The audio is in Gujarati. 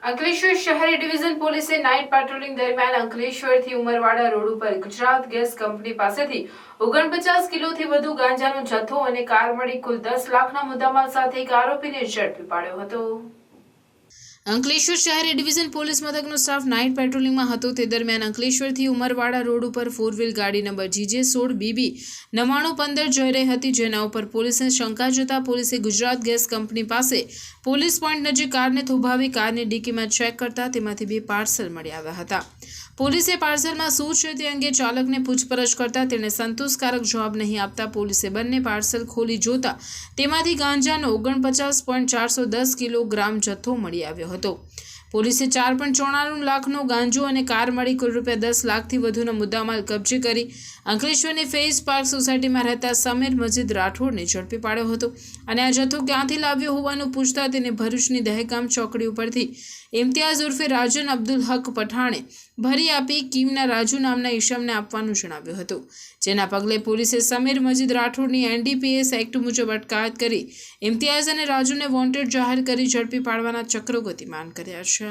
અંકલેશ્વર શહેરી ડિવિઝન પોલીસે નાઇટ પેટ્રોલિંગ દરમિયાન અંકલેશ્વરથી ઉમરવાડા રોડ ઉપર ગુજરાત ગેસ કંપની પાસેથી 49 કિલોથી વધુ ગાંજાનો જથ્થો અને કાર મળી કુલ 10 લાખના મુદ્દામાલ સાથે એક આરોપીને ઝડપી પાડ્યો હતો। અંકલેશ્વર શહેરી ડિવિઝન પોલીસ મથકનો સ્ટાફ નાઇટ પેટ્રોલિંગમાં હતો। તે દરમિયાન અંકલેશ્વરથી ઉમરવાડા રોડ ઉપર 4 વ્હીલ ગાડી નંબર GJ16BB 9915 જઈ રહી હતી, જેના ઉપર પોલીસને શંકા જતા પોલીસે ગુજરાત ગેસ કંપની પાસે પોલીસ પોઈન્ટ નજીક કારને થોભાવી કારની ડિક્કીમાં ચેક કરતા તેમાંથી 2 પાર્સલ મળી આવ્યા હતા। પોલીસે પાર્સલમાં શું છે તે અંગે ચાલકને પૂછપરછ કરતા તેણે સંતોષકારક જવાબ નહીં આપતા પોલીસે બંને પાર્સલ ખોલી જોતા તેમાંથી ગાંજાનો 49.410 કિલોગ્રામ જથ્થો મળી આવ્યો હતો। પોલીસે 4.94 લાખનો ગાંજો અને કાર મળી કુલ ₹10 લાખથી વધુનો મુદ્દામાલ કબજે કરી અંકલેશ્વરની ફેઝ પાર્ક સોસાયટીમાં રહેતા સમીર મજીદ રાઠોડને ઝડપી પાડ્યો હતો અને આ જથ્થો ક્યાંથી લાવ્યો હોવાનું પૂછતા તેને ભરૂચની દહેગામ ચોકડી ઉપરથી ઇમ્તિયાઝ ઉર્ફે રાજન અબ્દુલ હક પઠાણે ભરી આપી કીમના રાજુ નામના ઈશમને આપવાનું જણાવ્યું હતું, જેના પગલે પોલીસે સમીર મજીદ રાઠોડની NDPS એક્ટ મુજબ અટકાયત કરી ઇમ્તિયાઝ અને રાજુને વોન્ટેડ જાહેર કરી ઝડપી પાડવાના ચક્રો ગતિમાન કર્યા છે।